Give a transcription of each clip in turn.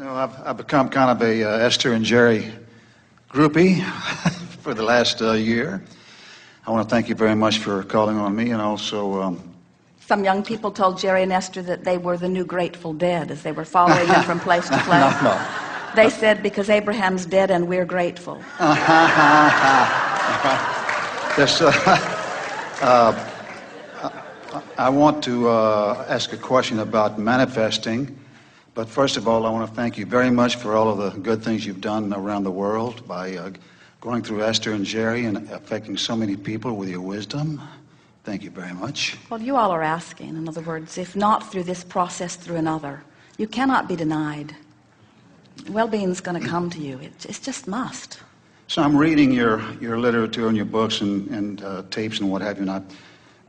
I've become kind of a Esther and Jerry groupie for the last year. I want to thank you very much for calling on me, and also... Some young people told Jerry and Esther that they were the new Grateful Dead as they were following them from place to place. No. They said, because Abraham's dead and we're grateful. This, I want to ask a question about manifesting. But first of all, I want to thank you very much for all of the good things you've done around the world by going through Esther and Jerry and affecting so many people with your wisdom. Thank you very much. Well, you all are asking. In other words, if not through this process, through another. You cannot be denied. Well-being's going to come to you. It just must. So I'm reading your literature and your books and tapes and what have you, and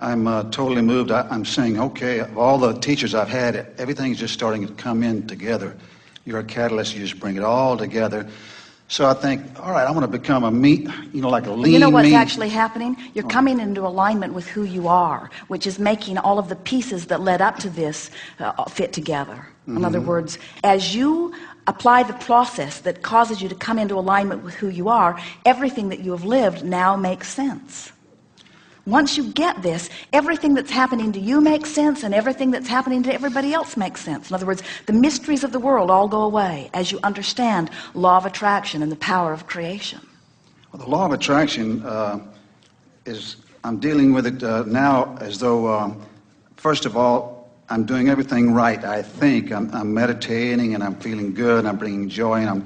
I'm totally moved. I'm saying, okay, of all the teachers I've had, everything's just starting to come in together. You're a catalyst. You just bring it all together. So I think, all right, I'm going to become a meat, like a lean, You know what's mean... actually happening? You're coming into alignment with who you are, which is making all of the pieces that led up to this fit together. In other words, as you apply the process that causes you to come into alignment with who you are, everything that you have lived now makes sense. Once you get this, everything that's happening to you makes sense, and everything that's happening to everybody else makes sense. In other words, the mysteries of the world all go away as you understand law of attraction and the power of creation. Well, the law of attraction I'm dealing with it now as though, first of all, I'm doing everything right. I think I'm meditating and I'm feeling good and I'm bringing joy, and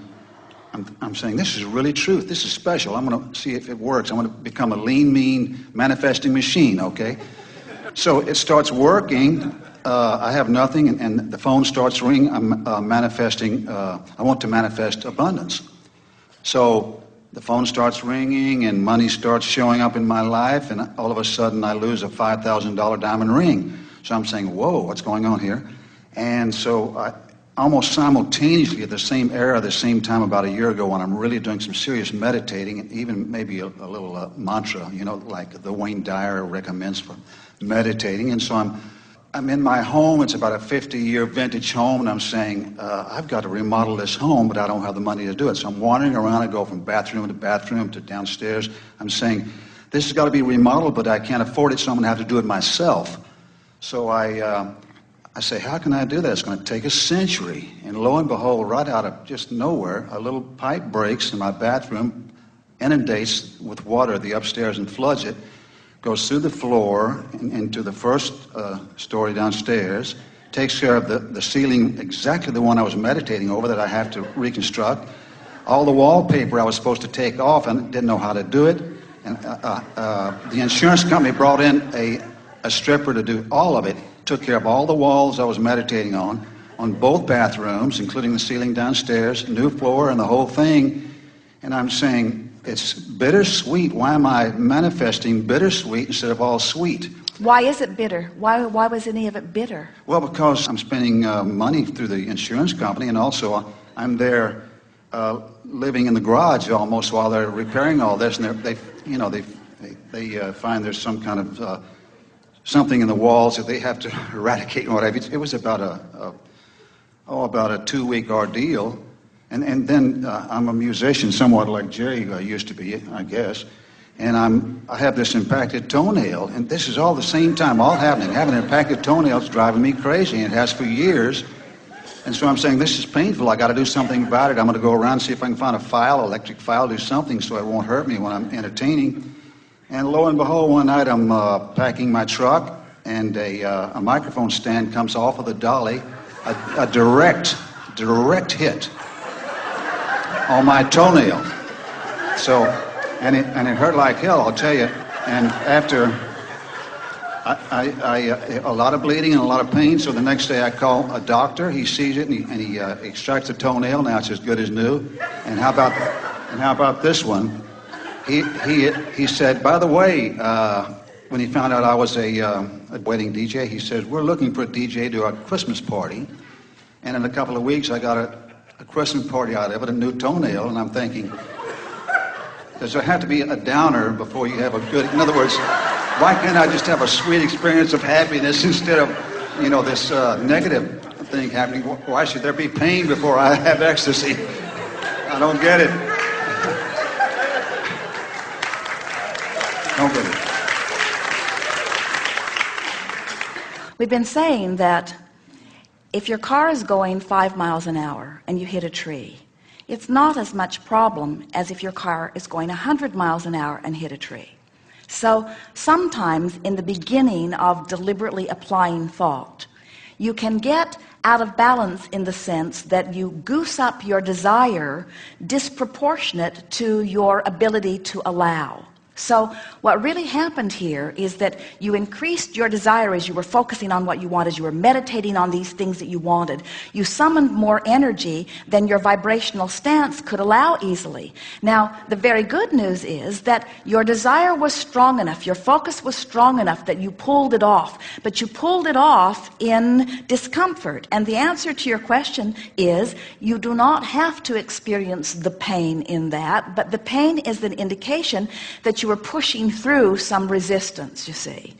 I'm saying, this is really truth. This is special. I'm going to see if it works. I'm going to become a lean, mean, manifesting machine, okay? So it starts working. I have nothing, and the phone starts ringing. I'm manifesting. I want to manifest abundance. So the phone starts ringing, and money starts showing up in my life, and all of a sudden I lose a $5,000 diamond ring. So I'm saying, whoa, what's going on here? And so almost simultaneously at the same era, the same time about a year ago, when I'm really doing some serious meditating and even maybe a little mantra, like the Wayne Dyer recommends for meditating. And so I'm in my home. It's about a 50-year vintage home, and I'm saying, I've got to remodel this home, but I don't have the money to do it. So I'm wandering around. I go from bathroom to downstairs. I'm saying, this has got to be remodeled, but I can't afford it, so I'm going to have to do it myself. So I say, how can I do that? It's going to take a century. And lo and behold, right out of just nowhere, a little pipe breaks in my bathroom, inundates with water the upstairs and floods it, goes through the floor into the first story downstairs, takes care of the ceiling, exactly the one I was meditating over that I have to reconstruct. All the wallpaper I was supposed to take off and didn't know how to do it. And the insurance company brought in a stripper to do all of it. Took care of all the walls I was meditating on both bathrooms, including the ceiling downstairs, new floor, and the whole thing. And I'm saying, it's bittersweet. Why am I manifesting bittersweet instead of all sweet? Why is it bitter? Why was any of it bitter? Well, because I'm spending money through the insurance company, and also I'm there living in the garage almost while they're repairing all this, and they find there's some kind of something in the walls that they have to eradicate and whatever. It was about a 2-week ordeal. And then I'm a musician, somewhat like Jerry used to be, I guess. And I have this impacted toenail, and this is all the same time, all happening. Having an impacted toenail is driving me crazy, and it has for years. And so I'm saying, this is painful. I got to do something about it. I'm going to go around and see if I can find a file, electric file, do something so it won't hurt me when I'm entertaining. And lo and behold, one night I'm packing my truck, and a microphone stand comes off of the dolly, a direct hit on my toenail. So, and it hurt like hell, I'll tell you. And after a lot of bleeding and a lot of pain, so the next day I call a doctor. He sees it and he extracts the toenail. Now it's as good as new. And how about this one? He said, by the way, when he found out I was a wedding DJ, he says, we're looking for a DJ to do a Christmas party. And in a couple of weeks, I got a Christmas party out of it, a new toenail. And I'm thinking, does there have to be a downer before you have a good... In other words, why can't I just have a sweet experience of happiness instead of, this negative thing happening. Why should there be pain before I have ecstasy? I don't get it. Don't get it. We've been saying that if your car is going 5 miles an hour and you hit a tree, it's not as much problem as if your car is going 100 miles an hour and hit a tree. So sometimes in the beginning of deliberately applying thought, you can get out of balance in the sense that you goose up your desire disproportionate to your ability to allow. So what really happened here is that you increased your desire as you were focusing on what you wanted. You were meditating on these things that you wanted. You summoned more energy than your vibrational stance could allow easily. Now, the very good news is that your desire was strong enough, your focus was strong enough that you pulled it off. But you pulled it off in discomfort. And the answer to your question is you do not have to experience the pain in that, but the pain is an indication that you were pushing through some resistance, you see.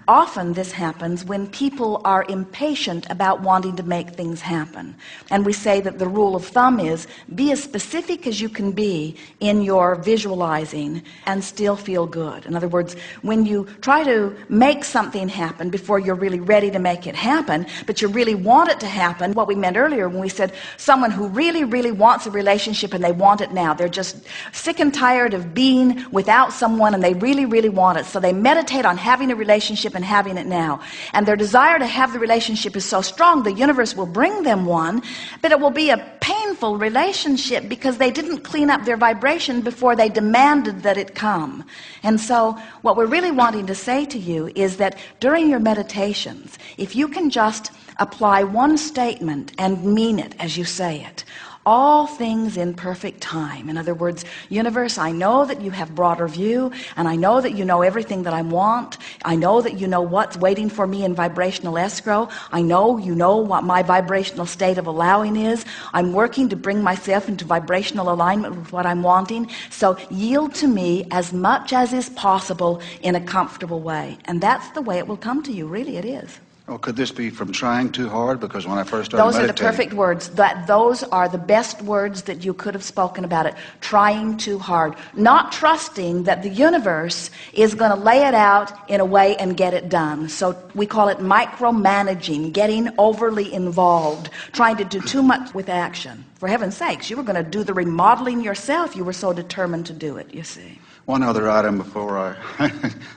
Often this happens when people are impatient about wanting to make things happen. And we say that the rule of thumb is be as specific as you can be in your visualizing and still feel good. In other words, when you try to make something happen before you're really ready to make it happen, but you really want it to happen, what we meant earlier when we said someone who really, really wants a relationship and they want it now. They're just sick and tired of being without someone and they really, really want it. So they meditate on having a relationship and having it now. And their desire to have the relationship is so strong, the universe will bring them one, but it will be a painful relationship because they didn't clean up their vibration before they demanded that it come. And so what we're really wanting to say to you is that during your meditations, if you can just apply one statement and mean it as you say it, all things in perfect time. In other words, universe, I know that you have broader view, and I know that you know everything that I want. I know that you know what's waiting for me in vibrational escrow. I know you know what my vibrational state of allowing is. I'm working to bring myself into vibrational alignment with what I'm wanting. So yield to me as much as is possible in a comfortable way. And that's the way it will come to you. Really, it is. Well, could this be from trying too hard? Because when I first started Those are the meditating... perfect words. Those are the best words that you could have spoken about it. Trying too hard. Not trusting that the universe is going to lay it out in a way and get it done. So we call it micromanaging, getting overly involved, trying to do too much with action. For heaven's sakes, you were going to do the remodeling yourself. You were so determined to do it, you see. One other item before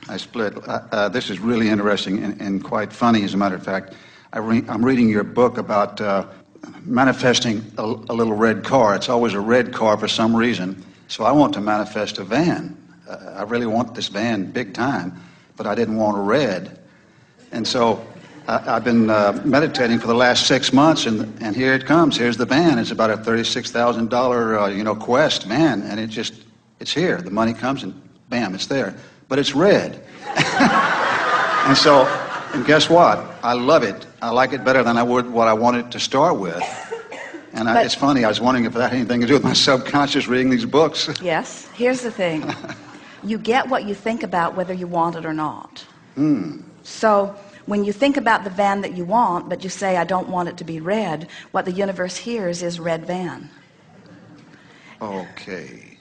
I split. This is really interesting and quite funny, as a matter of fact. I'm reading your book about manifesting a little red car. It's always a red car for some reason. So I want to manifest a van. I really want this van big time, but I didn't want a red. And so I've been meditating for the last 6 months, and here it comes. Here's the van. It's about a $36,000 Quest van, and it's here. The money comes and bam, it's there. But it's red. And guess what? I love it. I like it better than I would what I wanted to start with. And it's funny, I was wondering if that had anything to do with my subconscious reading these books. Yes. Here's the thing. You get what you think about whether you want it or not. So when you think about the van that you want, but you say, I don't want it to be red, what the universe hears is red van. Okay.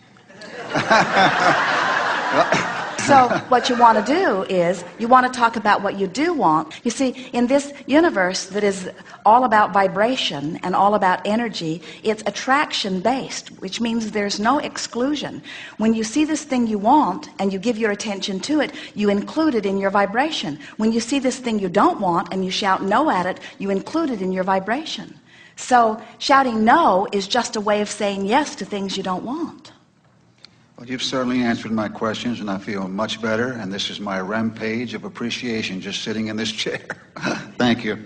So what you want to do is you want to talk about what you do want. You see, in this universe that is all about vibration and all about energy, it's attraction based, which means there's no exclusion. When you see this thing you want and you give your attention to it, you include it in your vibration. When you see this thing you don't want and you shout no at it, you include it in your vibration. So shouting no is just a way of saying yes to things you don't want. Well, you've certainly answered my questions, and I feel much better, and this is my rampage of appreciation just sitting in this chair. Thank you.